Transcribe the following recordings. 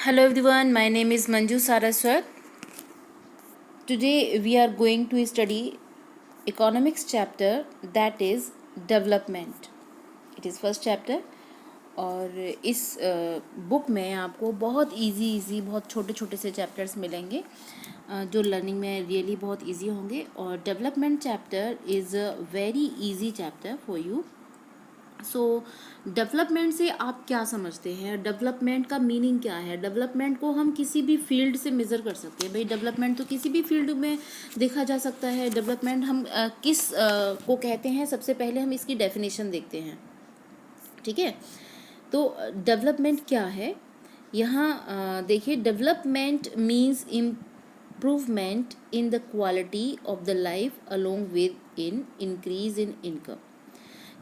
Hello everyone, my name is Manju Saraswat. Today we are going to study economics chapter that is development. It is first chapter और इस book में आपको बहुत easy बहुत छोटे छोटे से चैप्टर्स मिलेंगे जो लर्निंग में रियली बहुत इजी होंगे और development chapter is a very easy chapter for you. So development से आप क्या समझते हैं, डेवलपमेंट का मीनिंग क्या है? डेवलपमेंट को हम किसी भी फील्ड से मेज़र कर सकते हैं। भाई डेवलपमेंट तो किसी भी फील्ड में देखा जा सकता है। डेवलपमेंट हम किस को कहते हैं, सबसे पहले हम इसकी डेफिनेशन देखते हैं। ठीक है, तो डेवलपमेंट क्या है यहाँ देखिए, development means improvement in the quality of the life along with in increase in income.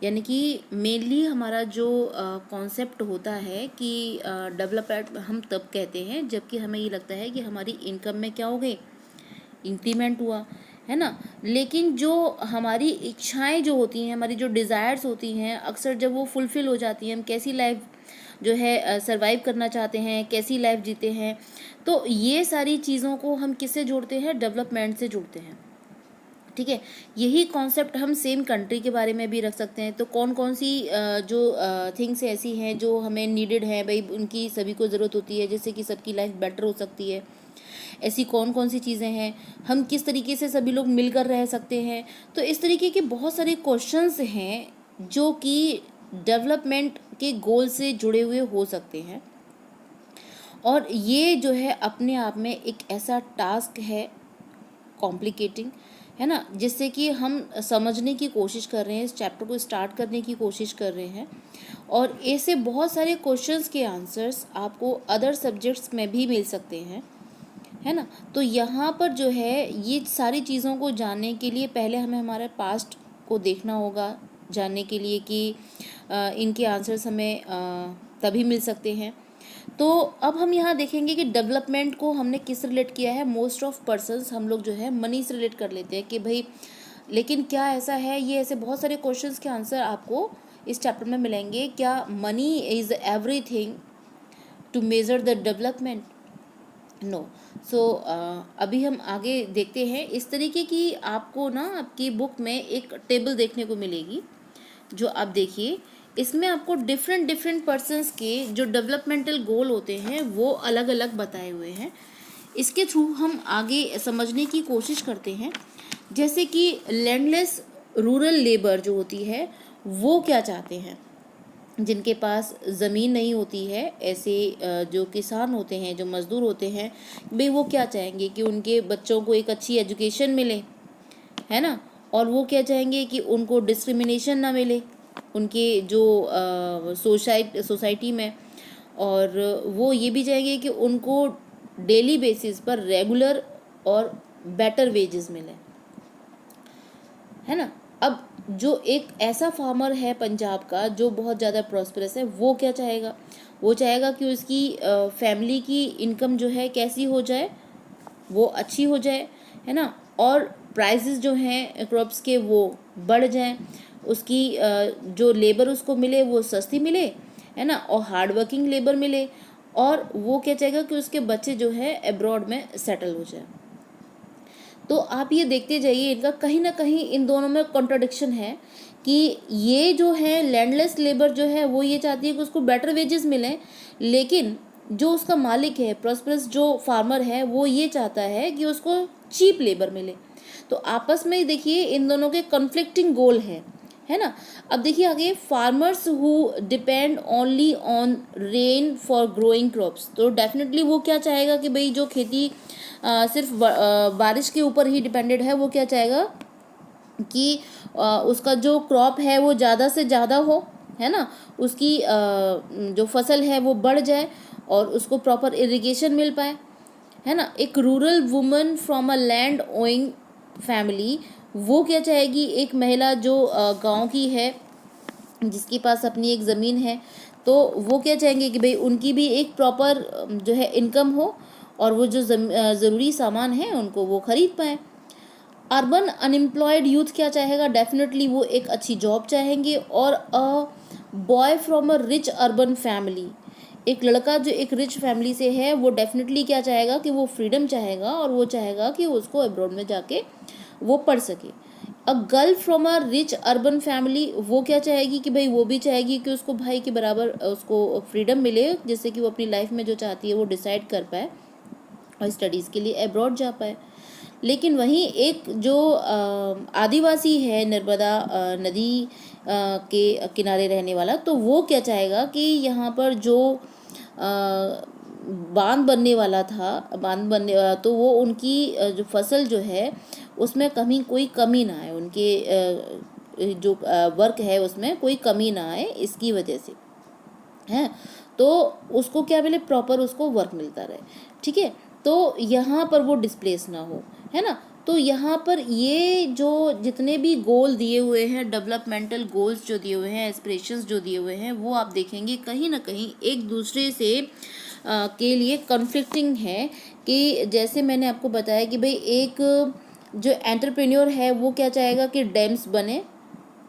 यानी कि मेनली हमारा जो कॉन्सेप्ट होता है कि डेवलपमेंट हम तब कहते हैं जबकि हमें ये लगता है कि हमारी इनकम में क्या हो गई, इंक्रीमेंट हुआ है ना। लेकिन जो हमारी इच्छाएं जो होती हैं, हमारी जो डिज़ायर्स होती हैं, अक्सर जब वो फुलफ़िल हो जाती हैं, हम कैसी लाइफ जो है सरवाइव करना चाहते हैं, कैसी लाइफ जीते हैं, तो ये सारी चीज़ों को हम किससे जोड़ते हैं? डेवलपमेंट से जोड़ते हैं। ठीक है, यही कॉन्सेप्ट हम सेम कंट्री के बारे में भी रख सकते हैं। तो कौन कौन सी जो थिंग्स ऐसी हैं जो हमें नीडेड है, भाई उनकी सभी को ज़रूरत होती है, जिससे कि सबकी लाइफ बेटर हो सकती है। ऐसी कौन कौन सी चीज़ें हैं, हम किस तरीके से सभी लोग मिलकर रह सकते हैं। तो इस तरीके के बहुत सारे क्वेश्चंस हैं जो कि डेवलपमेंट के गोल से जुड़े हुए हो सकते हैं। और ये जो है अपने आप में एक ऐसा टास्क है कॉम्प्लिकेटिंग, है ना, जिससे कि हम समझने की कोशिश कर रहे हैं, इस चैप्टर को स्टार्ट करने की कोशिश कर रहे हैं। और ऐसे बहुत सारे क्वेश्चंस के आंसर्स आपको अदर सब्जेक्ट्स में भी मिल सकते हैं, है ना। तो यहाँ पर जो है ये सारी चीज़ों को जानने के लिए पहले हमें हमारे पास्ट को देखना होगा, जानने के लिए कि इनके आंसर्स हमें तभी मिल सकते हैं। तो अब हम यहाँ देखेंगे कि डेवलपमेंट को हमने किस रिलेट किया है। मोस्ट ऑफ पर्सन्स हम लोग जो है मनी से रिलेट कर लेते हैं कि भाई, लेकिन क्या ऐसा है? ये ऐसे बहुत सारे क्वेश्चंस के आंसर आपको इस चैप्टर में मिलेंगे। क्या money is everything to measure the development? No. So अभी हम आगे देखते हैं। इस तरीके की आपको ना आपकी बुक में एक टेबल देखने को मिलेगी, जो आप देखिए, इसमें आपको डिफरेंट डिफरेंट पर्सन्स के जो डेवलपमेंटल गोल होते हैं वो अलग अलग बताए हुए हैं। इसके थ्रू हम आगे समझने की कोशिश करते हैं। जैसे कि लैंडलेस रूरल लेबर जो होती है वो क्या चाहते हैं, जिनके पास ज़मीन नहीं होती है, ऐसे जो किसान होते हैं, जो मज़दूर होते हैं, भाई वो क्या चाहेंगे कि उनके बच्चों को एक अच्छी एजुकेशन मिले, है ना। और वो क्या चाहेंगे कि उनको डिस्क्रिमिनेशन ना मिले उनके जो सोसाइटी में। और वो ये भी चाहेंगे कि उनको डेली बेसिस पर रेगुलर और बेटर वेजेस मिले, है ना। अब जो एक ऐसा फार्मर है पंजाब का जो बहुत ज़्यादा प्रॉस्परस है, वो क्या चाहेगा? वो चाहेगा कि उसकी फैमिली की इनकम जो है कैसी हो जाए, वो अच्छी हो जाए, है ना। और प्राइसेस जो हैं क्रॉप्स के वो बढ़ जाएं, उसकी जो लेबर उसको मिले वो सस्ती मिले, है ना, और हार्ड वर्किंग लेबर मिले। और वो क्या चाहेगा कि उसके बच्चे जो है अब्रॉड में सेटल हो जाए। तो आप ये देखते जाइए, इनका कहीं ना कहीं इन दोनों में कॉन्ट्रडिक्शन है कि ये जो है लैंडलेस लेबर जो है वो ये चाहती है कि उसको बेटर वेजेस मिलें, लेकिन जो उसका मालिक है, प्रॉस्परस जो फार्मर है, वो ये चाहता है कि उसको चीप लेबर मिले। तो आपस में देखिए इन दोनों के कॉन्फ्लिक्टिंग गोल है ना। अब देखिए आगे, farmers who depend only on rain for growing crops. तो डेफिनेटली वो क्या चाहेगा कि भाई जो खेती सिर्फ बारिश के ऊपर ही डिपेंडेड है, वो क्या चाहेगा कि उसका जो क्रॉप है वो ज़्यादा से ज़्यादा हो, है ना, उसकी जो फसल है वो बढ़ जाए और उसको प्रॉपर इरिगेशन मिल पाए, है ना। एक rural woman from a land owing family, वो क्या चाहेगी? एक महिला जो गांव की है, जिसके पास अपनी एक ज़मीन है, तो वो क्या चाहेंगे कि भाई उनकी भी एक प्रॉपर जो है इनकम हो और वो जो ज़रूरी सामान है उनको वो ख़रीद पाए। अर्बन अनएम्प्लॉयड यूथ क्या चाहेगा? डेफिनेटली वो एक अच्छी जॉब चाहेंगे। और a boy from a rich urban family, एक लड़का जो एक रिच फैमिली से है वो डेफिनेटली क्या चाहेगा कि वो फ्रीडम चाहेगा और वो चाहेगा कि उसको अब्रॉड में जाके वो पढ़ सके। A girl from a rich urban family वो क्या चाहेगी कि भाई वो भी चाहेगी कि उसको भाई के बराबर उसको फ्रीडम मिले, जिससे कि वो अपनी लाइफ में जो चाहती है वो डिसाइड कर पाए और स्टडीज़ के लिए अब्रॉड जा पाए। लेकिन वहीं एक जो आदिवासी है नर्मदा नदी के किनारे रहने वाला, तो वो क्या चाहेगा कि यहाँ पर जो बांध बनने वाला था, बांध बनने वाला, तो वो उनकी जो फसल जो है उसमें कोई कमी ना आए, उनके जो वर्क है उसमें कोई कमी ना आए, इसकी वजह से है तो उसको क्या मिले, प्रॉपर उसको वर्क मिलता रहे। ठीक है, तो यहाँ पर वो डिस्प्लेस ना हो, है ना। तो यहाँ पर ये जो जितने भी गोल दिए हुए हैं, डेवलपमेंटल गोल्स जो दिए हुए हैं, एस्पिरेशंस जो दिए हुए हैं, वो आप देखेंगे कहीं ना कहीं एक दूसरे से के लिए कॉन्फ्लिक्टिंग है। कि जैसे मैंने आपको बताया कि भाई एक जो एंटरप्रेन्योर है वो क्या चाहेगा कि डैम्स बने,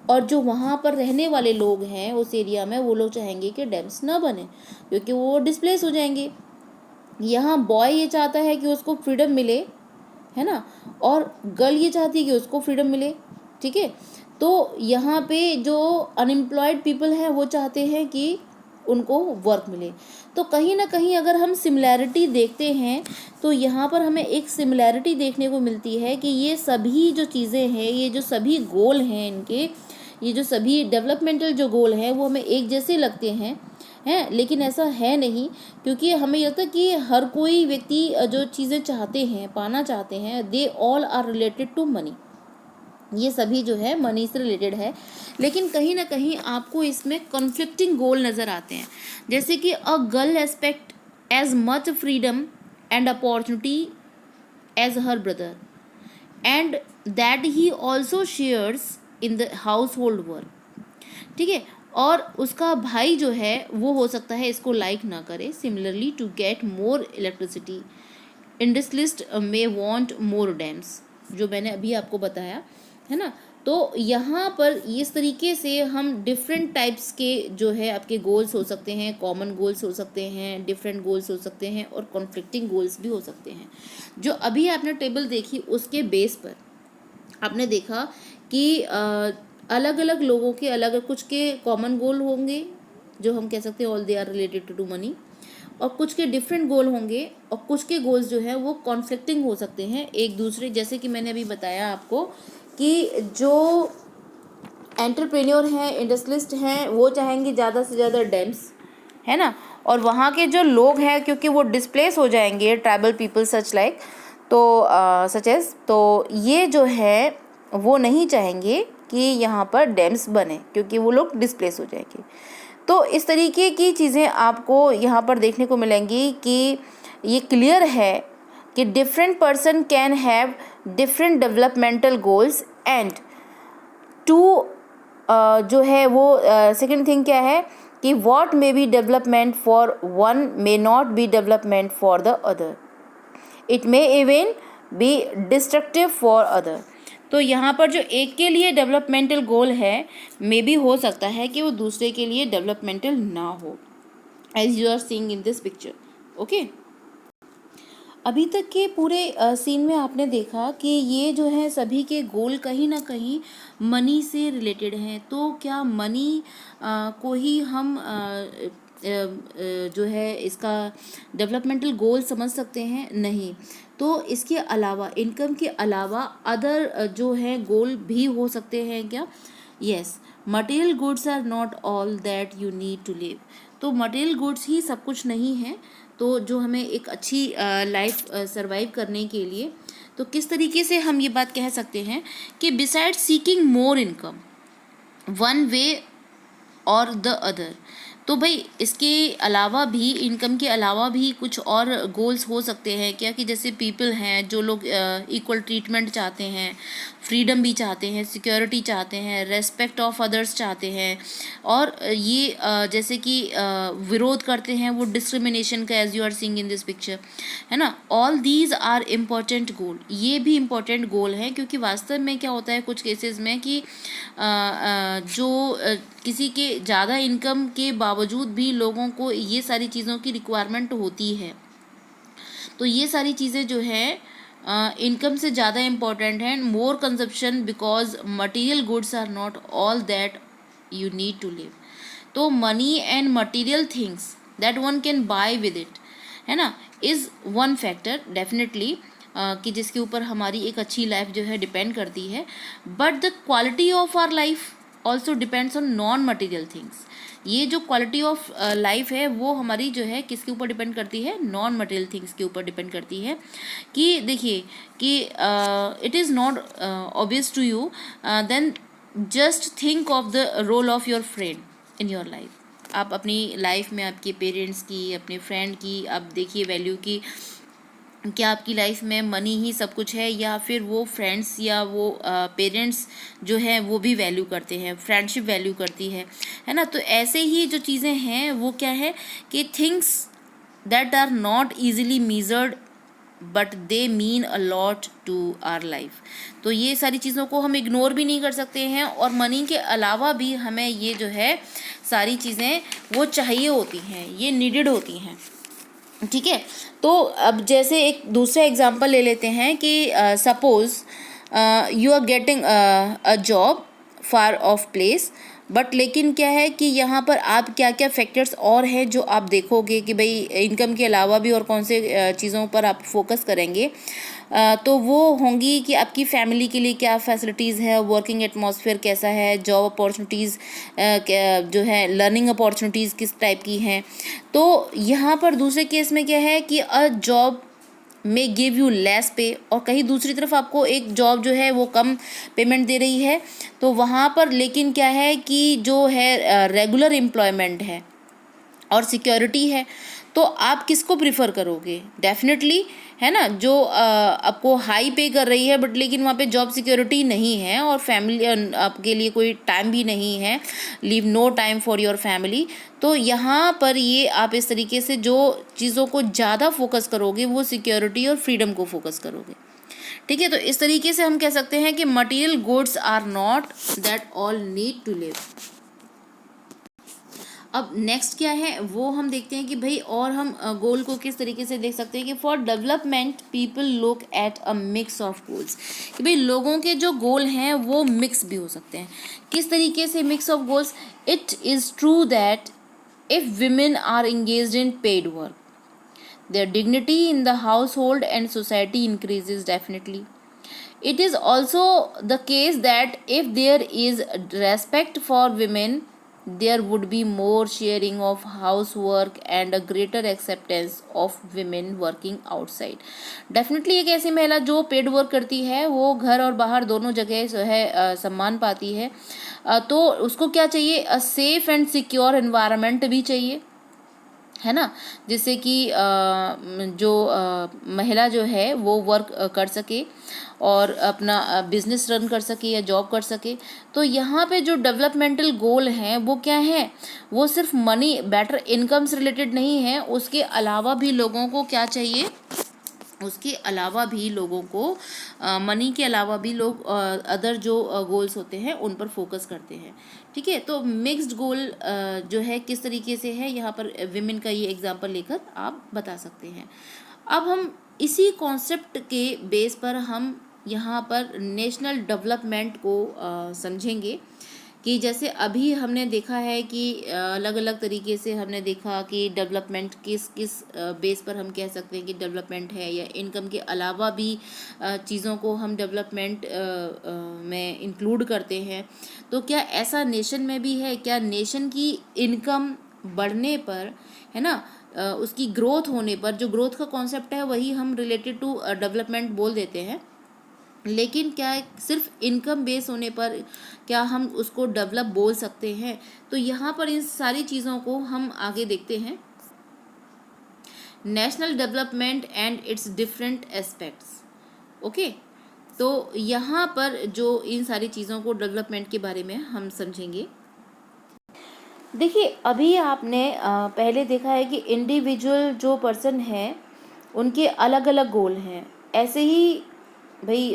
और जो वहाँ पर रहने वाले लोग हैं उस एरिया में वो लोग चाहेंगे कि डैम्स ना बने, क्योंकि वो डिस्प्लेस हो जाएंगे। यहाँ बॉय ये चाहता है कि उसको फ्रीडम मिले, है ना, और गर्ल ये चाहती है कि उसको फ्रीडम मिले। ठीक है, तो यहाँ पे जो अनएम्प्लॉयड पीपल हैं वो चाहते हैं कि उनको वर्क मिले। तो कहीं ना कहीं अगर हम सिमिलैरिटी देखते हैं तो यहाँ पर हमें एक सिमिलैरिटी देखने को मिलती है कि ये सभी जो चीज़ें हैं, ये जो सभी गोल हैं इनके, ये जो सभी डेवलपमेंटल जो गोल हैं वो हमें एक जैसे लगते हैं, लेकिन ऐसा है नहीं, क्योंकि हमें लगता है कि हर कोई व्यक्ति जो चीज़ें चाहते हैं, पाना चाहते हैं, they all are related to money, ये सभी जो है मनी से रिलेटेड है। लेकिन कहीं ना कहीं आपको इसमें कॉन्फ्लिक्टिंग गोल नज़र आते हैं, जैसे कि a girl expect as much freedom and opportunity as her brother and that he also shares in the household work. ठीक है, और उसका भाई जो है वो हो सकता है इसको लाइक ना करे। Similarly to get more electricity industrialist may want more dams, जो मैंने अभी आपको बताया, है ना। तो यहाँ पर इस तरीके से हम डिफरेंट टाइप्स के जो है आपके गोल्स हो सकते हैं, कॉमन गोल्स हो सकते हैं, डिफरेंट गोल्स हो सकते हैं, और कॉन्फ्लिक्टिंग गोल्स भी हो सकते हैं। जो अभी आपने टेबल देखी उसके बेस पर आपने देखा कि अलग अलग लोगों के अलग कुछ के कॉमन गोल होंगे जो हम कह सकते हैं all they are related to money, और कुछ के डिफरेंट गोल होंगे, और कुछ के गोल्स जो है वो कॉन्फ्लिक्टिंग हो सकते हैं एक दूसरे। जैसे कि मैंने अभी बताया आपको कि जो एंटरप्रेन्योर हैं, इंडस्ट्रियलिस्ट हैं, वो चाहेंगे ज़्यादा से ज़्यादा डैम्स, है ना, और वहाँ के जो लोग हैं क्योंकि वो डिस्प्लेस हो जाएंगे, ट्राइबल पीपल सच लाइक, तो सच एज, तो ये जो है वो नहीं चाहेंगे कि यहाँ पर डैम्स बने क्योंकि वो लोग डिस्प्लेस हो जाएंगे। तो इस तरीके की चीज़ें आपको यहाँ पर देखने को मिलेंगी कि ये क्लियर है कि different person can have different developmental goals and two जो है वो सेकंड थिंग क्या है कि what may be development for one may not be development for the other, it may even be destructive for other. तो यहाँ पर जो एक के लिए डेवलपमेंटल गोल है मे बी हो सकता है कि वो दूसरे के लिए डेवलपमेंटल ना हो, as you are seeing in this picture. Okay, अभी तक के पूरे सीन में आपने देखा कि ये जो है सभी के गोल कहीं ना कहीं मनी से रिलेटेड हैं। तो क्या मनी को ही हम जो है इसका डेवलपमेंटल गोल समझ सकते हैं? नहीं। तो इसके अलावा, इनकम के अलावा अदर जो है गोल भी हो सकते हैं क्या? Yes, material goods are not all that you need to live. तो मटेरियल गुड्स ही सब कुछ नहीं है। तो जो हमें एक अच्छी लाइफ सरवाइव करने के लिए, तो किस तरीके से हम ये बात कह सकते हैं कि beside seeking more income one way और द अदर, तो भाई इसके अलावा भी, इनकम के अलावा भी कुछ और गोल्स हो सकते हैं क्या? कि जैसे पीपल हैं जो लोग इक्वल ट्रीटमेंट चाहते हैं, फ्रीडम भी चाहते हैं, सिक्योरिटी चाहते हैं, रेस्पेक्ट ऑफ अदर्स चाहते हैं, और ये जैसे कि विरोध करते हैं वो डिस्क्रिमिनेशन का, as you are seeing in this picture, है ना। All these are important goal, ये भी इम्पॉर्टेंट गोल हैं, क्योंकि वास्तव में क्या होता है कुछ केसेस में कि जो किसी के ज़्यादा इनकम के बावजूद बावजूद भी लोगों को ये सारी चीज़ों की रिक्वायरमेंट होती है। तो ये सारी चीज़ें जो है इनकम से ज़्यादा इम्पॉर्टेंट हैं। More consumption because material goods are not all that you need to live. तो money and material things that one can buy with it, है ना, इज़ वन फैक्टर डेफिनेटली कि जिसके ऊपर हमारी एक अच्छी लाइफ जो है डिपेंड करती है। But the quality of our life also depends on non material things. ये जो क्वालिटी ऑफ लाइफ है वो हमारी जो है किसके ऊपर डिपेंड करती है, नॉन मटेरियल थिंग्स के ऊपर डिपेंड करती है। कि देखिए कि it is not obvious to you, then just think of the role of your friend in your life. आप अपनी लाइफ में आपके पेरेंट्स की, अपने फ्रेंड की आप देखिए वैल्यू की, क्या आपकी लाइफ में मनी ही सब कुछ है या फिर वो फ्रेंड्स या वो पेरेंट्स जो है वो भी वैल्यू करते हैं, फ्रेंडशिप वैल्यू करती है ना। तो ऐसे ही जो चीज़ें हैं वो क्या है कि things that are not easily measured but they mean a lot to our life. तो ये सारी चीज़ों को हम इग्नोर भी नहीं कर सकते हैं, और मनी के अलावा भी हमें ये जो है सारी चीज़ें वो चाहिए होती हैं, ये नीडेड होती हैं, ठीक है। तो अब जैसे एक दूसरा एग्जांपल ले लेते हैं कि suppose you are getting a job far off place, but लेकिन क्या है कि यहाँ पर आप क्या क्या फैक्टर्स और हैं जो आप देखोगे कि भाई इनकम के अलावा भी और कौन से चीज़ों पर आप फोकस करेंगे। तो वो होंगी कि आपकी फैमिली के लिए क्या फैसिलिटीज़ है, वर्किंग एटमॉस्फेयर कैसा है, जॉब अपॉर्चुनिटीज़ जो है, लर्निंग अपॉर्चुनिटीज़ किस टाइप की हैं। तो यहाँ पर दूसरे केस में क्या है कि अ जॉब में गिव यू लेस पे, और कहीं दूसरी तरफ आपको एक जॉब जो है वो कम पेमेंट दे रही है। तो वहाँ पर लेकिन क्या है कि जो है रेगुलर एम्प्लॉयमेंट है और सिक्योरिटी है, तो आप किसको प्रिफर करोगे? डेफिनेटली, है ना, जो आपको हाई पे कर रही है बट लेकिन वहाँ पे जॉब सिक्योरिटी नहीं है और फैमिली आपके लिए कोई टाइम भी नहीं है, leave no time for your family. तो यहाँ पर ये आप इस तरीके से जो चीज़ों को ज़्यादा फोकस करोगे वो सिक्योरिटी और फ्रीडम को फोकस करोगे, ठीक है। तो इस तरीके से हम कह सकते हैं कि material goods are not that all need to live. अब नेक्स्ट क्या है वो हम देखते हैं कि भाई और हम गोल को किस तरीके से देख सकते हैं कि for development people look at a mix of goals, कि भाई लोगों के जो गोल हैं वो मिक्स भी हो सकते हैं। किस तरीके से mix of goals? It is true that if women are engaged in paid work, their dignity in the household and society increases definitely. It is also the case that if there is respect for women, there would be more sharing of housework and a greater acceptance of women working outside. Definitely एक ऐसी महिला जो paid work करती है वो घर और बाहर दोनों जगह जो है सम्मान पाती है। तो उसको क्या चाहिए? A safe and secure environment भी चाहिए, है ना, जिससे कि जो महिला जो है वो वर्क कर सके और अपना बिजनेस रन कर सके या जॉब कर सके। तो यहाँ पे जो डेवलपमेंटल गोल हैं वो क्या है? वो सिर्फ मनी, बेटर इनकम से रिलेटेड नहीं है, उसके अलावा भी लोगों को क्या चाहिए? उसके अलावा भी लोगों को मनी के अलावा भी लोग अदर जो गोल्स होते हैं उन पर फोकस करते हैं, ठीक है। तो मिक्स्ड गोल जो है किस तरीके से है, यहाँ पर विमेन का ये एग्जांपल लेकर आप बता सकते हैं। अब हम इसी कॉन्सेप्ट के बेस पर हम यहाँ पर नेशनल डेवलपमेंट को समझेंगे कि जैसे अभी हमने देखा है कि अलग अलग तरीके से हमने देखा कि डेवलपमेंट किस किस बेस पर हम कह सकते हैं कि डेवलपमेंट है, या इनकम के अलावा भी चीज़ों को हम डेवलपमेंट में इंक्लूड करते हैं। तो क्या ऐसा नेशन में भी है? क्या नेशन की इनकम बढ़ने पर, है ना, उसकी ग्रोथ होने पर, जो ग्रोथ का कॉन्सेप्ट है वही हम रिलेटेड टू डेवलपमेंट बोल देते हैं, लेकिन क्या सिर्फ इनकम बेस होने पर क्या हम उसको डेवलप बोल सकते हैं? तो यहाँ पर इन सारी चीज़ों को हम आगे देखते हैं। National development and it's different aspects, okay. तो यहाँ पर जो इन सारी चीज़ों को डेवलपमेंट के बारे में हम समझेंगे। देखिए अभी आपने पहले देखा है कि इंडिविजुअल जो पर्सन है उनके अलग अलग गोल हैं, ऐसे ही भाई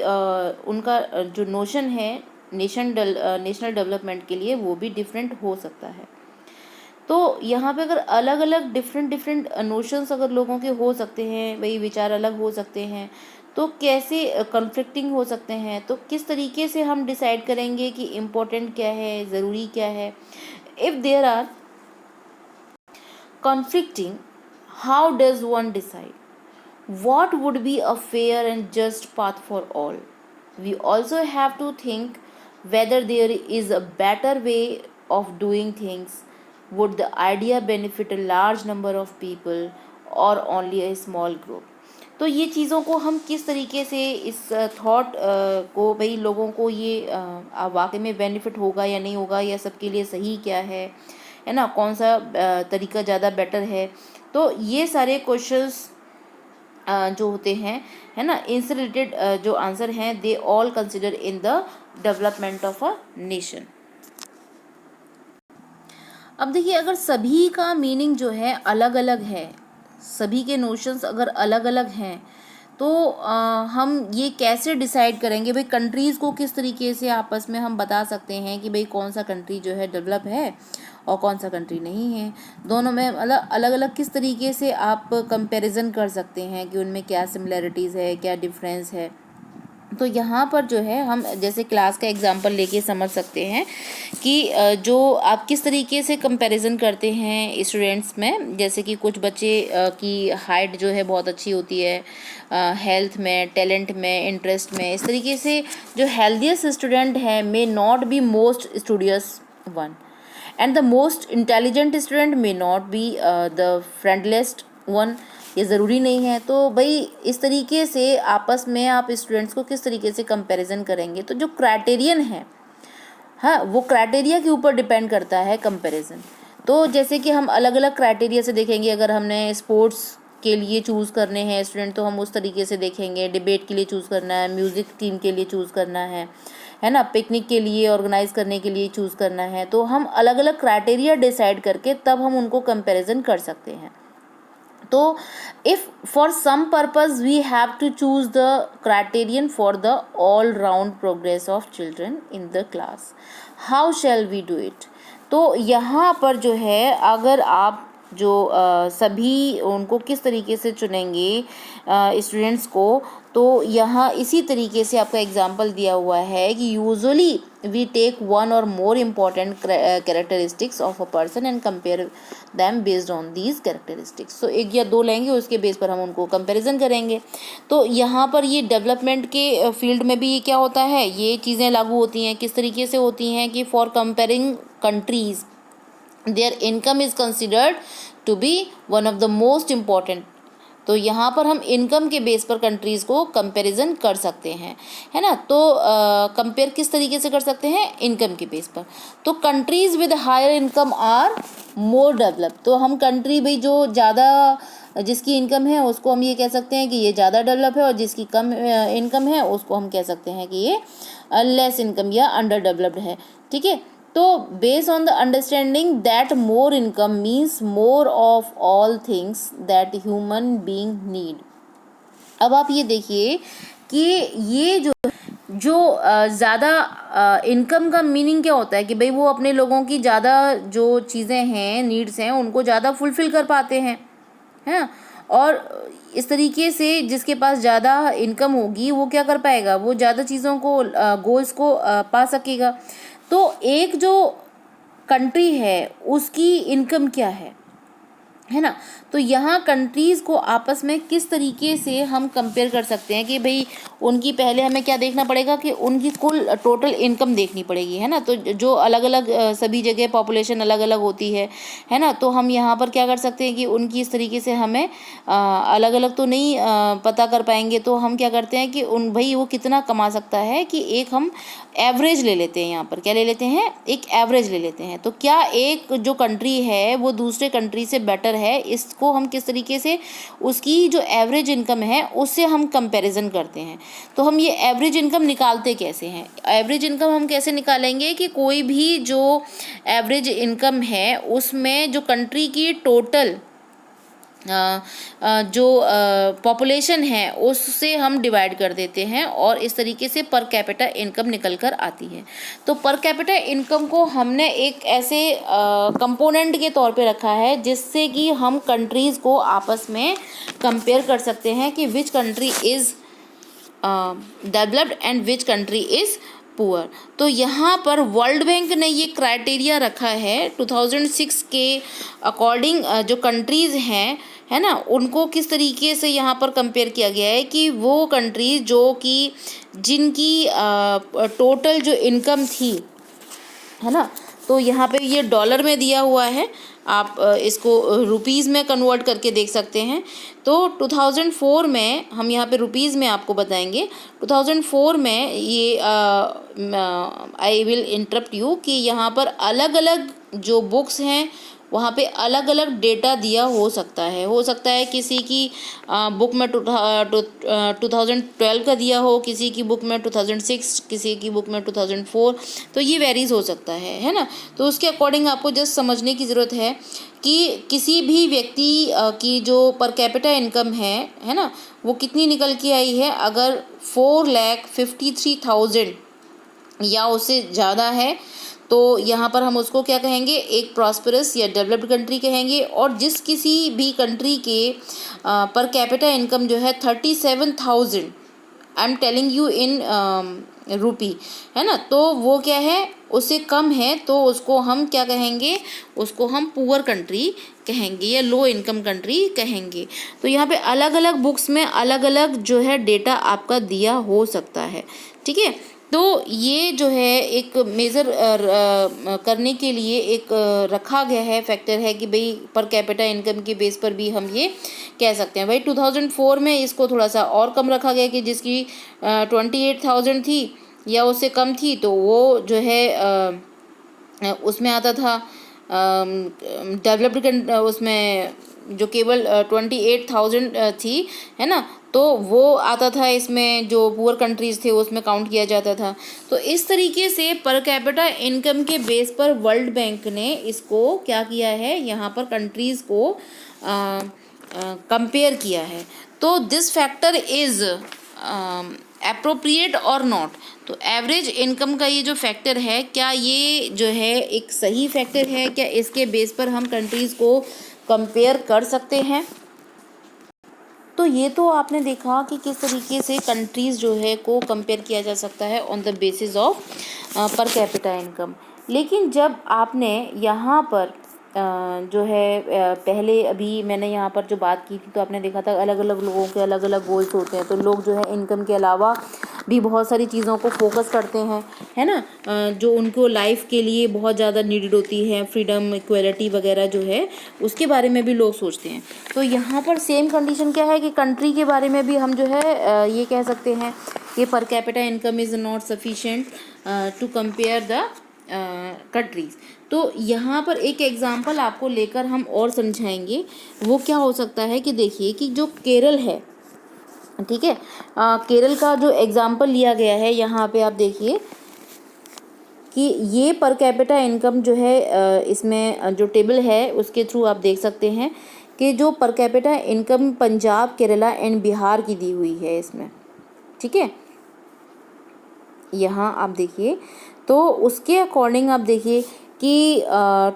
उनका जो नोशन है नेशनल डेवलपमेंट के लिए वो भी डिफरेंट हो सकता है। तो यहाँ पे अगर अलग अलग डिफरेंट डिफरेंट नोशंस अगर लोगों के हो सकते हैं, वही विचार अलग हो सकते हैं, तो कैसे कन्फ्लिक्टिंग हो सकते हैं, तो किस तरीके से हम डिसाइड करेंगे कि इम्पोर्टेंट क्या है, ज़रूरी क्या है। If there are conflicting, how does one decide? What would be a fair and just path for all? We also have to think whether there is a better way of doing things. Would the idea benefit a large number of people or only a small group? तो ये चीज़ों को हम किस तरीके से इस thought को, भाई लोगों को ये वाकई में बेनिफिट होगा या नहीं होगा, या सबके लिए सही क्या है ना, कौन सा तरीका ज़्यादा बेटर है। तो ये सारे क्वेश्चंस जो होते हैं, है ना, इनसे रिलेटेड जो आंसर हैं, they all consider in the development of a nation. अब देखिए, अगर सभी का मीनिंग जो है अलग अलग है, सभी के नोशंस अगर अलग अलग हैं, तो हम ये कैसे डिसाइड करेंगे, भाई कंट्रीज़ को किस तरीके से आपस में हम बता सकते हैं कि भाई कौन सा कंट्री जो है डेवलप है और कौन सा कंट्री नहीं है। दोनों में मतलब अलग अलग किस तरीके से आप कंपैरिजन कर सकते हैं कि उनमें क्या सिमिलैरिटीज़ है, क्या डिफरेंस है। तो यहाँ पर जो है हम जैसे क्लास का एग्जांपल लेके समझ सकते हैं कि जो आप किस तरीके से कंपैरिजन करते हैं स्टूडेंट्स में। जैसे कि कुछ बच्चे की हाइट जो है बहुत अच्छी होती है, हेल्थ में, टैलेंट में, इंटरेस्ट में। इस तरीके से जो हेल्दीएस्ट स्टूडेंट है may not be most studious one, and the most intelligent student may not be the friendliest one. ये ज़रूरी नहीं है। तो भाई इस तरीके से आपस में आप स्टूडेंट्स को किस तरीके से कंपैरिजन करेंगे, तो जो क्राइटेरियन है, हाँ, वो क्राइटेरिया के ऊपर डिपेंड करता है कंपैरिजन। तो जैसे कि हम अलग अलग क्राइटेरिया से देखेंगे, अगर हमने स्पोर्ट्स के लिए चूज़ करने हैं स्टूडेंट, तो हम उस तरीके से देखेंगे। डिबेट के लिए चूज़ करना है, म्यूज़िक टीम के लिए चूज़ करना है ना, पिकनिक के लिए ऑर्गेनाइज करने के लिए चूज़ करना है। तो हम अलग अलग क्राइटेरिया डिसाइड करके तब हम उनको कंपैरिजन कर सकते हैं। तो if for some purpose we have to choose the criterion for the all round progress of children in the class, how shall we do it? तो यहाँ पर जो है, अगर आप जो सभी उनको किस तरीके से चुनेंगे स्टूडेंट्स को, तो यहाँ इसी तरीके से आपका एग्जाम्पल दिया हुआ है कि यूजुअली वी टेक वन और more important characteristics of a person and compare them based on these characteristics. तो एक या दो लेंगे, उसके बेस पर हम उनको कंपैरिजन करेंगे। तो यहाँ पर ये डेवलपमेंट के फील्ड में भी ये क्या होता है, ये चीज़ें लागू होती हैं। किस तरीके से होती हैं कि for comparing countries their income is considered to be one of the most important. तो यहाँ पर हम इनकम के बेस पर कंट्रीज़ को कंपैरिजन कर सकते हैं, है ना। तो कंपेयर किस तरीके से कर सकते हैं, इनकम के बेस पर। तो countries with higher income are more develop. तो हम कंट्री भाई जो ज़्यादा जिसकी इनकम है उसको हम ये कह सकते हैं कि ये ज़्यादा डेवलप है, और जिसकी कम इनकम है उसको हम कह सकते हैं कि ये लेस इनकम या अंडर डेवलप्ड है। ठीक है। तो based on the understanding that more income means more of all things that human being need. अब आप ये देखिए कि ये जो ज़्यादा इनकम का मीनिंग क्या होता है कि भाई वो अपने लोगों की ज़्यादा जो चीज़ें हैं, नीड्स हैं, उनको ज़्यादा फुलफ़िल कर पाते हैं, हैं। और इस तरीके से जिसके पास ज़्यादा इनकम होगी वो क्या कर पाएगा, वो ज़्यादा चीज़ों को, गोल्स को पा सकेगा। तो एक जो कंट्री है उसकी इनकम क्या है ना। तो यहाँ कंट्रीज़ को आपस में किस तरीके से हम कंपेयर कर सकते हैं कि भाई उनकी, पहले हमें क्या देखना पड़ेगा कि उनकी कुल टोटल इनकम देखनी पड़ेगी, है ना। तो जो अलग अलग सभी जगह पॉपुलेशन अलग अलग होती है ना। तो हम यहाँ पर क्या कर सकते हैं कि उनकी इस तरीके से हमें अलग अलग तो नहीं पता कर पाएंगे। तो हम क्या करते हैं कि उन भाई वो कितना कमा सकता है, कि एक हम एवरेज ले लेते हैं। यहाँ पर क्या ले लेते हैं, एक एवरेज ले लेते हैं। तो क्या एक जो कंट्री है वो दूसरे कंट्री से बेटर है, इसको हम किस तरीके से उसकी जो एवरेज इनकम है उससे हम कंपैरिजन करते हैं। तो हम ये एवरेज इनकम निकालते कैसे हैं, एवरेज इनकम हम कैसे निकालेंगे कि कोई भी जो एवरेज इनकम है उसमें जो कंट्री की टोटल जो पॉपुलेशन है उससे हम डिवाइड कर देते हैं और इस तरीके से पर कैपिटा इनकम निकल कर आती है। तो पर कैपिटा इनकम को हमने एक ऐसे कंपोनेंट के तौर पे रखा है जिससे कि हम कंट्रीज़ को आपस में कंपेयर कर सकते हैं कि which country is developed and which country is poor. तो यहाँ पर वर्ल्ड बैंक ने ये क्राइटेरिया रखा है 2006 के अकॉर्डिंग, जो कंट्रीज़ हैं है ना, उनको किस तरीके से यहाँ पर कंपेयर किया गया है कि वो कंट्रीज जो कि जिनकी टोटल जो इनकम थी है ना, तो यहाँ पे ये डॉलर में दिया हुआ है, आप इसको रुपीज़ में कन्वर्ट करके देख सकते हैं। तो 2004 में हम यहाँ पे रुपीज़ में आपको बताएंगे। 2004 में ये आई विल इंटरप्ट यू कि यहाँ पर अलग अलग जो बुक्स हैं वहाँ पे अलग अलग डेटा दिया हो सकता है किसी की बुक में 2012 का दिया हो, किसी की बुक में 2006, किसी की बुक में 2004, तो ये वेरीज हो सकता है ना। तो उसके अकॉर्डिंग आपको जस्ट समझने की ज़रूरत है कि किसी भी व्यक्ति की जो पर कैपिटा इनकम है ना, वो कितनी निकल के आई है। अगर 4,53,000 या उससे ज़्यादा है तो यहाँ पर हम उसको क्या कहेंगे, एक प्रॉस्परस या डेवलप्ड कंट्री कहेंगे। और जिस किसी भी कंट्री के पर कैपिटा इनकम जो है 37,000, I am telling you in rupee, है ना, तो वो क्या है, उससे कम है, तो उसको हम क्या कहेंगे, उसको हम पुअर कंट्री कहेंगे या लो इनकम कंट्री कहेंगे। तो यहाँ पे अलग अलग बुक्स में अलग अलग जो है डेटा आपका दिया हो सकता है, ठीक है। तो ये जो है एक मेज़र करने के लिए एक रखा गया है फैक्टर है कि भाई पर कैपिटा इनकम के बेस पर भी हम ये कह सकते हैं। भाई 2004 में इसको थोड़ा सा और कम रखा गया कि जिसकी 28,000 थी या उससे कम थी, तो वो जो है उसमें आता था डेवलप्ड, उसमें जो केवल 28,000 थी, है ना, तो वो आता था इसमें, जो पुअर कंट्रीज़ थे उसमें काउंट किया जाता था। तो इस तरीके से पर कैपिटा इनकम के बेस पर वर्ल्ड बैंक ने इसको क्या किया है, यहाँ पर कंट्रीज़ को कंपेयर किया है। तो दिस फैक्टर इज़ एप्रोप्रिएट और नॉट। तो एवरेज इनकम का ये जो फैक्टर है, क्या ये जो है एक सही फैक्टर है, क्या इसके बेस पर हम कंट्रीज़ को कंपेयर कर सकते हैं। तो ये तो आपने देखा कि किस तरीके से कंट्रीज़ जो है को कंपेयर किया जा सकता है ऑन द बेसिस ऑफ पर कैपिटा इनकम। लेकिन जब आपने यहाँ पर जो है पहले अभी मैंने यहाँ पर जो बात की थी, तो आपने देखा था अलग अलग लोगों के अलग अलग गोल्स होते हैं। तो लोग जो है इनकम के अलावा भी बहुत सारी चीज़ों को फोकस करते हैं, है ना, जो उनको लाइफ के लिए बहुत ज़्यादा नीडेड होती है, फ्रीडम, इक्वलिटी वगैरह जो है उसके बारे में भी लोग सोचते हैं। तो यहाँ पर सेम कंडीशन क्या है कि कंट्री के बारे में भी हम जो है ये कह सकते हैं कि per capita income is not sufficient to compare the countries. तो यहाँ पर एक एग्जांपल आपको लेकर हम और समझाएंगे। वो क्या हो सकता है कि देखिए कि जो केरल है, ठीक है, केरल का जो एग्जांपल लिया गया है, यहाँ पे आप देखिए कि ये पर कैपिटा इनकम जो है इसमें जो टेबल है उसके थ्रू आप देख सकते हैं कि जो पर capita income Punjab, Kerala and Bihar की दी हुई है इसमें, ठीक है। यहाँ आप देखिए, तो उसके अकॉर्डिंग आप देखिए कि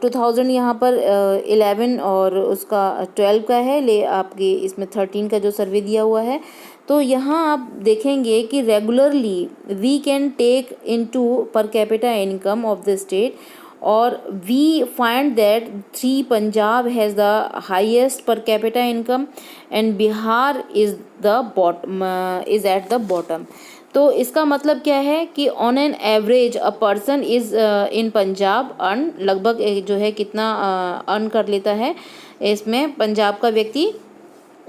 2000 यहाँ पर 11 और उसका 12 का है, ले आपके इसमें 13 का जो सर्वे दिया हुआ है। तो यहाँ आप देखेंगे कि regularly we can take into per capita income of the state, और we find that 3 Punjab has the highest per capita income and Bihar is at the bottom. तो इसका मतलब क्या है कि on an average a person is in Punjab earn, लगभग जो है कितना अर्न कर लेता है इसमें पंजाब का व्यक्ति।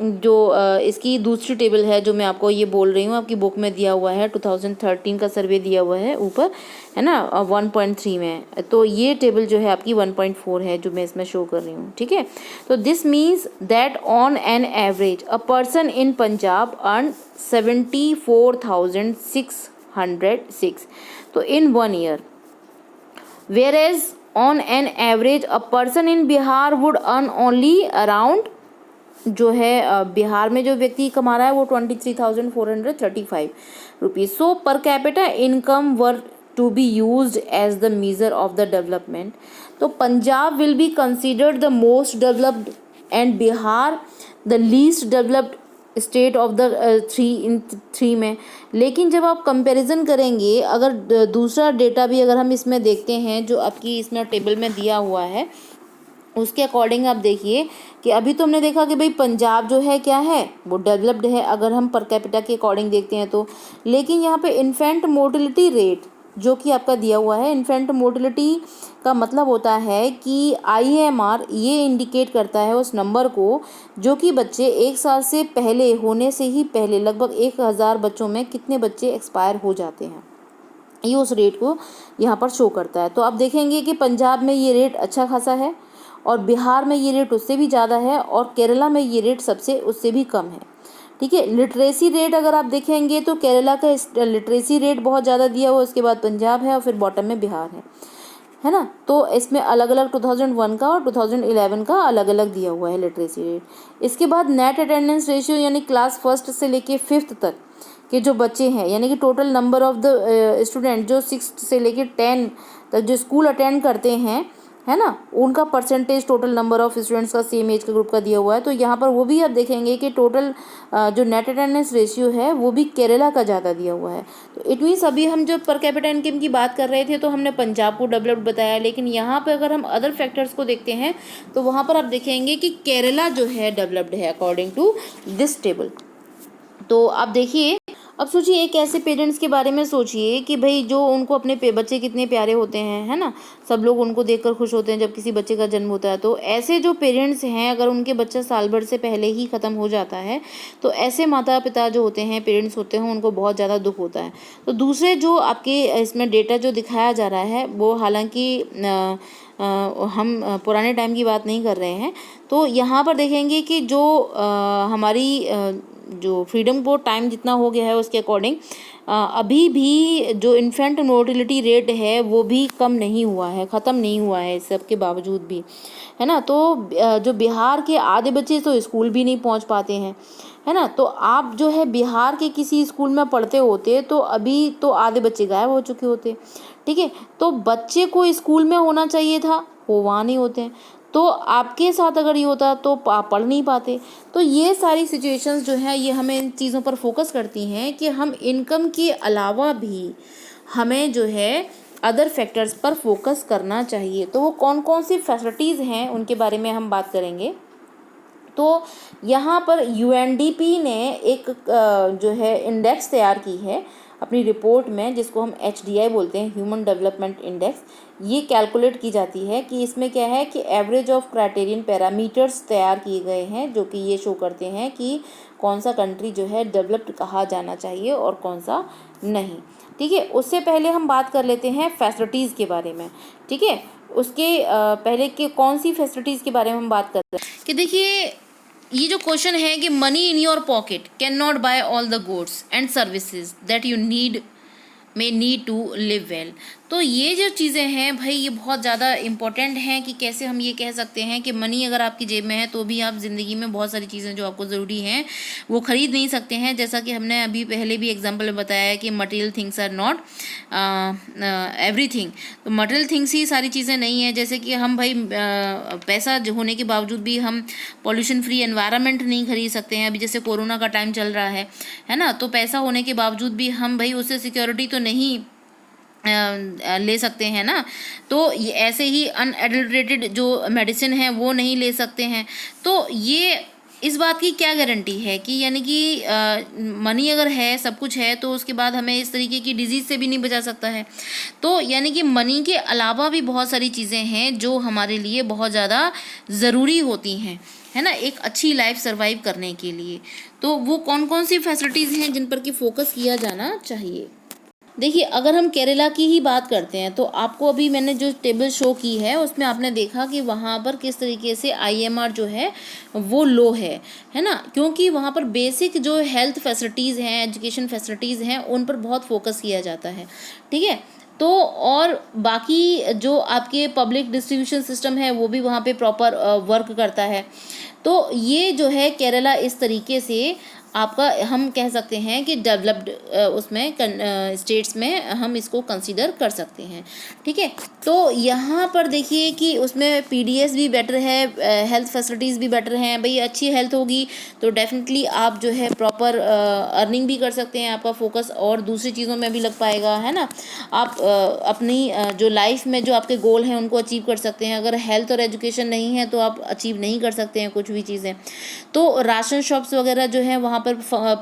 जो इसकी दूसरी टेबल है जो मैं आपको ये बोल रही हूँ, आपकी बुक में दिया हुआ है, 2013 का सर्वे दिया हुआ है ऊपर, है ना, 1.3 में। तो ये टेबल जो है आपकी 1.4 है जो मैं इसमें शो कर रही हूँ, ठीक है। तो this means that on an average a person in Punjab earn 74,606 तो इन 1 year, whereas on an average a person in Bihar would earn only around जो है बिहार में जो व्यक्ति कमा रहा है वो 23,435 rupees. So per capita income were to be used as the measure of the development. तो Punjab will be considered the most developed and Bihar the least developed state of the three में। लेकिन जब आप कंपैरिजन करेंगे, अगर दूसरा डेटा भी अगर हम इसमें देखते हैं जो आपकी इसमें टेबल में दिया हुआ है, उसके अकॉर्डिंग आप देखिए कि अभी तो हमने देखा कि भाई पंजाब जो है क्या है, वो डेवलप्ड है अगर हम पर कैपिटा के अकॉर्डिंग देखते हैं तो। लेकिन यहाँ पे इन्फेंट मोर्टिलिटी रेट जो कि आपका दिया हुआ है, इन्फेंट मोर्टिलिटी का मतलब होता है कि IMR ये इंडिकेट करता है उस नंबर को जो कि बच्चे 1 साल से पहले होने से ही पहले लगभग 1000 बच्चों में कितने बच्चे एक्सपायर हो जाते हैं, ये उस रेट को यहाँ पर शो करता है। तो आप देखेंगे कि पंजाब में ये रेट अच्छा खासा है और बिहार में ये रेट उससे भी ज़्यादा है और केरला में ये रेट सबसे उससे भी कम है। ठीक है, लिटरेसी रेट अगर आप देखेंगे तो केरला का लिटरेसी रेट बहुत ज़्यादा दिया हुआ, उसके बाद पंजाब है और फिर बॉटम में बिहार है ना। तो इसमें अलग अलग 2001 का और 2011 का अलग अलग दिया हुआ है लिटरेसी रेट। इसके बाद नेट अटेंडेंस रेशियो यानी क्लास 1 से लेके 5th तक के जो बच्चे हैं, यानी कि total number of the student जो 6 से लेके 10 तक जो स्कूल अटेंड करते हैं, है ना, उनका percentage total number of students का सेम एज के ग्रुप का दिया हुआ है। तो यहाँ पर वो भी आप देखेंगे कि टोटल जो नेट अटेंडेंस रेशियो है वो भी केरला का ज़्यादा दिया हुआ है। तो इट मीन्स अभी हम जो पर कैपिटा इनकम की बात कर रहे थे तो हमने पंजाब को डेवलप्ड बताया, लेकिन यहाँ पर अगर हम अदर फैक्टर्स को देखते हैं तो वहाँ पर आप देखेंगे कि केरला जो है डेवलप्ड है अकॉर्डिंग टू दिस टेबल। तो आप देखिए, अब सोचिए एक ऐसे पेरेंट्स के बारे में सोचिए कि भाई जो उनको अपने बच्चे कितने प्यारे होते हैं, है ना, सब लोग उनको देखकर खुश होते हैं जब किसी बच्चे का जन्म होता है। तो ऐसे जो पेरेंट्स हैं अगर उनके बच्चा साल भर से पहले ही ख़त्म हो जाता है तो ऐसे माता पिता जो होते हैं, पेरेंट्स होते हैं, उनको बहुत ज़्यादा दुख होता है। तो दूसरे जो आपके इसमें डेटा जो दिखाया जा रहा है वो हालांकि हम पुराने टाइम की बात नहीं कर रहे हैं। तो यहाँ पर देखेंगे कि जो हमारी जो फ्रीडम को टाइम जितना हो गया है उसके अकॉर्डिंग अभी भी जो इन्फेंट मोर्टिलिटी रेट है वो भी कम नहीं हुआ है, ख़त्म नहीं हुआ है इस सब के बावजूद भी, है ना। तो जो बिहार के आधे बच्चे तो स्कूल भी नहीं पहुंच पाते हैं, है ना। तो आप जो है बिहार के किसी स्कूल में पढ़ते होते तो अभी तो आधे बच्चे गायब हो चुके होते। ठीक है, तो बच्चे को स्कूल में होना चाहिए था, वो वहाँ नहीं होते हैं। तो आपके साथ अगर ये होता तो आप पढ़ नहीं पाते। तो ये सारी सिचुएशंस जो है ये हमें इन चीज़ों पर फोकस करती हैं कि हम इनकम के अलावा भी हमें जो है अदर फैक्टर्स पर फोकस करना चाहिए। तो वो कौन कौन सी फैसिलिटीज़ हैं उनके बारे में हम बात करेंगे। तो यहाँ पर UNDP ने एक जो है इंडेक्स तैयार की है अपनी रिपोर्ट में, जिसको हम HDI बोलते हैं, ह्यूमन डेवलपमेंट इंडेक्स। ये कैलकुलेट की जाती है कि इसमें क्या है कि एवरेज ऑफ क्राइटेरियन पैरामीटर्स तैयार किए गए हैं जो कि ये शो करते हैं कि कौन सा कंट्री जो है डेवलप्ड कहा जाना चाहिए और कौन सा नहीं। ठीक है, उससे पहले हम बात कर लेते हैं फैसिलिटीज़ के बारे में। ठीक है, उसके पहले के कौन सी फैसिलिटीज़ के बारे में हम बात कर रहे हैं कि देखिए ये जो क्वेश्चन है कि money in your pocket can not buy all the goods and services that you need to live well. तो ये जो चीज़ें हैं भाई ये बहुत ज़्यादा इम्पॉर्टेंट हैं कि कैसे हम ये कह सकते हैं कि मनी अगर आपकी जेब में है तो भी आप ज़िंदगी में बहुत सारी चीज़ें जो आपको ज़रूरी हैं वो ख़रीद नहीं सकते हैं। जैसा कि हमने अभी पहले भी एग्जांपल में बताया है कि material things are not everything. तो मटेरियल थिंग्स ही सारी चीज़ें नहीं है। जैसे कि हम भाई पैसा होने के बावजूद भी हम पॉल्यूशन फ्री एनवायरनमेंट नहीं खरीद सकते हैं। अभी जैसे कोरोना का टाइम चल रहा है ना, तो पैसा होने के बावजूद भी हम भाई उससे सिक्योरिटी तो नहीं ले सकते हैं ना। तो ये ऐसे ही अनएडल्ट्रेटेड जो मेडिसिन है वो नहीं ले सकते हैं। तो ये इस बात की क्या गारंटी है कि यानी कि मनी अगर है, सब कुछ है, तो उसके बाद हमें इस तरीके की डिजीज़ से भी नहीं बचा सकता है। तो यानी कि मनी के अलावा भी बहुत सारी चीज़ें हैं जो हमारे लिए बहुत ज़्यादा ज़रूरी होती हैं, है ना, एक अच्छी लाइफ सर्वाइव करने के लिए। तो वो कौन कौन सी फैसिलिटीज़ हैं जिन पर कि फोकस किया जाना चाहिए। देखिए अगर हम केरला की ही बात करते हैं तो आपको अभी मैंने जो टेबल शो की है उसमें आपने देखा कि वहाँ पर किस तरीके से IMR जो है वो लो है ना, क्योंकि वहाँ पर बेसिक जो हेल्थ फैसिलिटीज़ हैं, एजुकेशन फैसिलिटीज़ हैं, उन पर बहुत फोकस किया जाता है। ठीक है, तो और बाकी जो आपके पब्लिक डिस्ट्रीब्यूशन सिस्टम है वो भी वहाँ पे प्रॉपर वर्क करता है। तो ये जो है केरला इस तरीके से आपका हम कह सकते हैं कि डेवलप्ड उसमें स्टेट्स में हम इसको कंसीडर कर सकते हैं। ठीक है, तो यहाँ पर देखिए कि उसमें पीडीएस भी बेटर है, हेल्थ फैसिलिटीज़ भी बेटर हैं। भाई अच्छी हेल्थ होगी तो डेफिनेटली आप जो है प्रॉपर अर्निंग भी कर सकते हैं, आपका फोकस और दूसरी चीज़ों में भी लग पाएगा, है ना। आप अपनी जो लाइफ में जो आपके गोल हैं उनको अचीव कर सकते हैं। अगर हेल्थ और एजुकेशन नहीं है तो आप अचीव नहीं कर सकते हैं कुछ भी चीज़ें। तो राशन शॉप्स वगैरह जो है वहाँ पर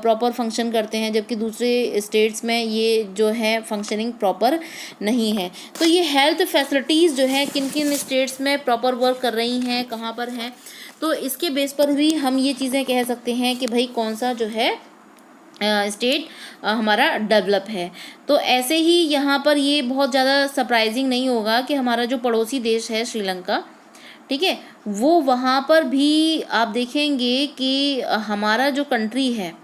प्रॉपर फंक्शन करते हैं, जबकि दूसरे स्टेट्स में ये जो है फंक्शनिंग प्रॉपर नहीं है। तो ये हेल्थ फैसिलिटीज़ जो है किन किन स्टेट्स में प्रॉपर वर्क कर रही हैं, कहाँ पर हैं, तो इसके बेस पर भी हम ये चीज़ें कह सकते हैं कि भाई कौन सा जो है स्टेट हमारा डेवलप है। तो ऐसे ही यहाँ पर ये बहुत ज़्यादा सरप्राइजिंग नहीं होगा कि हमारा जो पड़ोसी देश है श्रीलंका, ठीक है, वो वहाँ पर भी आप देखेंगे कि हमारा जो कंट्री है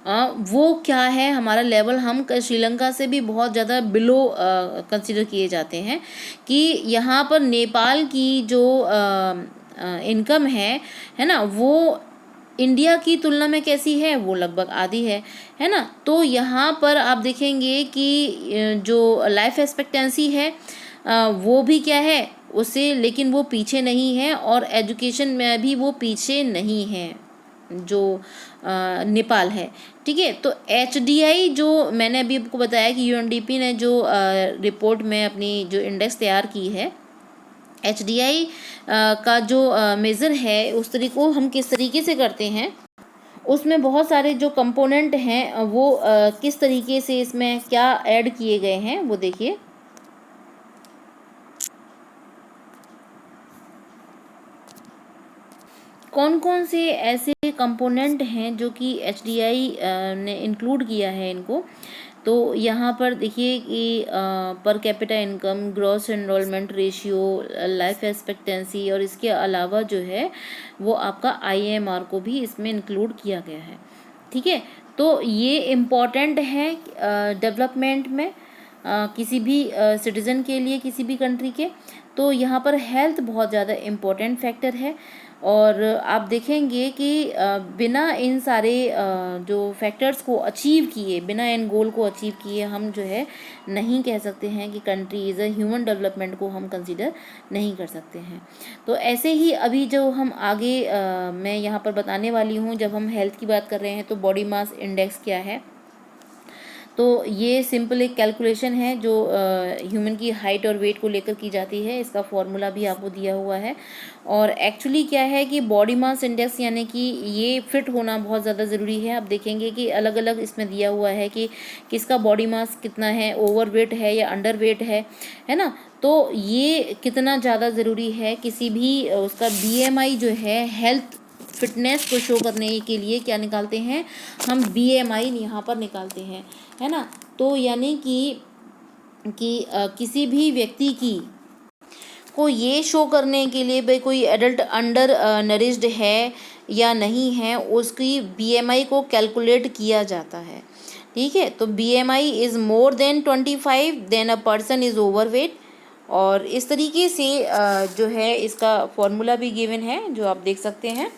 वो क्या है, हमारा लेवल हम श्रीलंका से भी बहुत ज़्यादा बिलो कंसिडर किए जाते हैं। कि यहाँ पर नेपाल की जो इनकम है ना, वो इंडिया की तुलना में कैसी है, वो लगभग आधी है ना। तो यहाँ पर आप देखेंगे कि जो लाइफ एक्सपेक्टेंसी है वो भी क्या है उससे, लेकिन वो पीछे नहीं है, और एजुकेशन में भी वो पीछे नहीं है जो नेपाल है। ठीक है, तो HDI जो मैंने अभी आपको बताया कि UNDP ने जो रिपोर्ट में अपनी जो इंडेक्स तैयार की है, HDI का जो मेज़र है उस तरीके को हम किस तरीके से करते हैं, उसमें बहुत सारे जो कंपोनेंट हैं वो किस तरीके से इसमें क्या ऐड किए गए हैं वो देखिए। कौन कौन से ऐसे कंपोनेंट हैं जो कि HDI ने इंक्लूड किया है इनको। तो यहाँ पर देखिए कि per capita income, gross enrolment ratio, life expectancy, और इसके अलावा जो है वो आपका IMR को भी इसमें इंक्लूड किया गया है। ठीक है, तो ये इम्पॉर्टेंट है डेवलपमेंट में किसी भी सिटीज़न के लिए, किसी भी कंट्री के। तो यहाँ पर हेल्थ बहुत ज़्यादा इम्पोर्टेंट फैक्टर है। और आप देखेंगे कि बिना इन सारे जो फैक्टर्स को अचीव किए, बिना इन गोल को अचीव किए हम जो है नहीं कह सकते हैं कि country is a human development को हम कंसीडर नहीं कर सकते हैं। तो ऐसे ही अभी जो हम आगे मैं यहाँ पर बताने वाली हूँ, जब हम हेल्थ की बात कर रहे हैं तो बॉडी मास इंडेक्स क्या है। तो ये सिंपल एक कैलकुलेशन है जो ह्यूमन की हाइट और वेट को लेकर की जाती है। इसका फॉर्मूला भी आपको दिया हुआ है। और एक्चुअली क्या है कि बॉडी मास इंडेक्स यानी कि ये फिट होना बहुत ज़्यादा ज़रूरी है। आप देखेंगे कि अलग अलग इसमें दिया हुआ है कि किसका बॉडी मास कितना है, ओवर वेट है या अंडर वेट है ना। तो ये कितना ज़्यादा ज़रूरी है, किसी भी उसका BMI जो है हेल्थ फिटनेस को शो करने के लिए क्या निकालते हैं हम, BMI यहाँ पर निकालते हैं, है ना। तो यानी कि किसी भी व्यक्ति की को ये शो करने के लिए भाई कोई एडल्ट अंडर नरिश्ड है या नहीं है, उसकी BMI को कैलकुलेट किया जाता है। ठीक है, तो BMI is more than 25 then a person is overweight. और इस तरीके से जो है इसका फॉर्मूला भी गिवन है जो आप देख सकते हैं।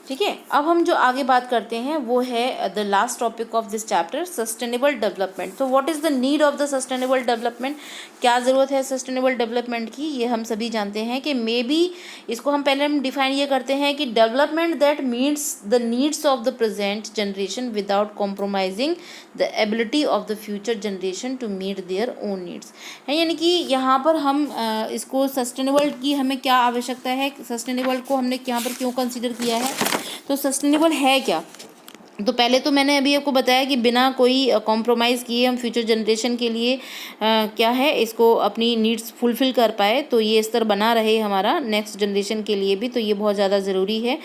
ठीक है, अब हम जो आगे बात करते हैं वो है the last topic of this chapter, sustainable development. तो what is the need of the sustainable development, क्या ज़रूरत है सस्टेनेबल डेवलपमेंट की, ये हम सभी जानते हैं कि मे बी इसको हम पहले हम डिफाइन ये करते हैं कि development that meets the needs of the present generation without compromising the ability of the future generation to meet their own needs है। यानी कि यहाँ पर हम इसको सस्टेनेबल की हमें क्या आवश्यकता है, सस्टेनेबल को हमने यहाँ पर क्यों कंसिडर किया है। तो सस्टेनेबल है क्या, तो पहले तो मैंने अभी आपको बताया कि बिना कोई कॉम्प्रोमाइज़ किए हम फ्यूचर जनरेशन के लिए क्या है इसको अपनी नीड्स फुलफ़िल कर पाए, तो ये स्तर बना रहे हमारा नेक्स्ट जनरेशन के लिए भी, तो ये बहुत ज़्यादा ज़रूरी है।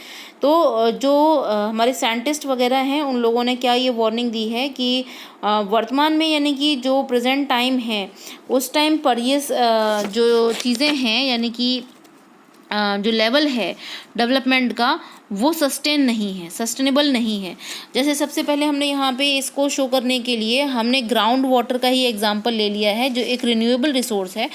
तो जो हमारे साइंटिस्ट वगैरह हैं उन लोगों ने क्या ये वार्निंग दी है कि वर्तमान में यानी कि जो प्रेजेंट टाइम है उस टाइम पर ये जो चीज़ें हैं यानी कि जो लेवल है डेवलपमेंट का वो सस्टेन नहीं है, सस्टेनेबल नहीं है। जैसे सबसे पहले हमने यहाँ पे इसको शो करने के लिए हमने ग्राउंड वाटर का ही एग्जांपल ले लिया है, जो एक रिन्यूएबल रिसोर्स है।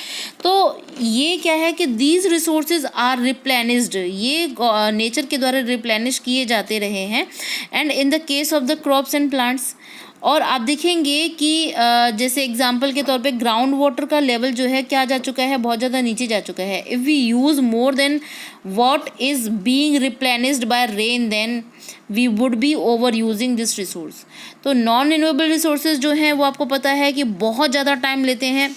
तो ये क्या है कि दीज रिसोर्सेज आर रिप्लेनिश्ड, ये नेचर के द्वारा रिप्लेनिश किए जाते रहे हैं। And in the case of the crops and plants, और आप देखेंगे कि जैसे एग्जांपल के तौर पे ग्राउंड वाटर का लेवल जो है क्या जा चुका है, बहुत ज़्यादा नीचे जा चुका है। If we use more than what is being replenished by rain, then we would be over using this resource. तो नॉन रिन्यूएबल रिसोर्सेज जो हैं वो आपको पता है कि बहुत ज़्यादा टाइम लेते हैं,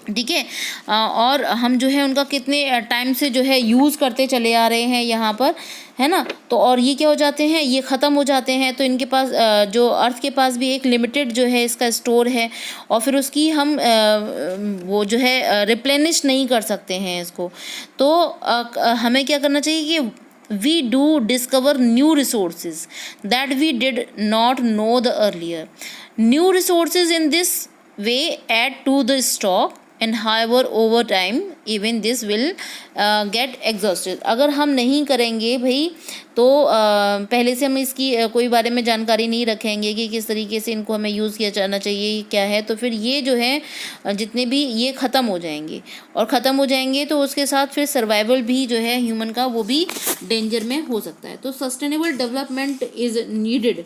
ठीक है। और हम जो है उनका कितने टाइम से जो है यूज़ करते चले आ रहे हैं यहाँ पर, है ना। तो और ये क्या हो जाते हैं, ये ख़त्म हो जाते हैं। तो इनके पास जो अर्थ के पास भी एक लिमिटेड जो है इसका स्टोर है, और फिर उसकी हम वो जो है रिप्लेनिश नहीं कर सकते हैं इसको। तो हमें क्या करना चाहिए कि we do discover new resources that we did not know the earlier. New resources in this way add to the stock, and however over time even this will get exhausted। अगर हम नहीं करेंगे भाई तो पहले से हम इसकी कोई बारे में जानकारी नहीं रखेंगे कि किस तरीके से इनको हमें यूज़ किया जाना चाहिए क्या है, तो फिर ये जो है जितने भी ये ख़त्म हो जाएंगे, और ख़त्म हो जाएंगे तो उसके साथ फिर सर्वाइवल भी जो है ह्यूमन का वो भी डेंजर में हो सकता है। तो सस्टेनेबल डेवलपमेंट इज़ नीडेड।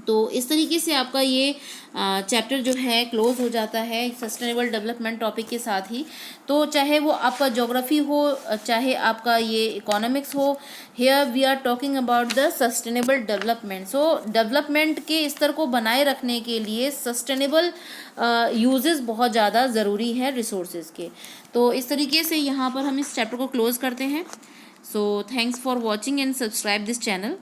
तो इस तरीके से आपका ये चैप्टर जो है क्लोज हो जाता है सस्टेनेबल डेवलपमेंट टॉपिक के साथ ही। तो चाहे वो आपका ज्योग्राफी हो, चाहे आपका ये इकोनॉमिक्स हो, here we are talking about the sustainable development. So development के स्तर को बनाए रखने के लिए सस्टेनेबल यूजेस बहुत ज़्यादा ज़रूरी है रिसोर्सेज के। तो इस तरीके से यहाँ पर हम इस चैप्टर को क्लोज करते हैं। So thanks for watching and subscribe this channel.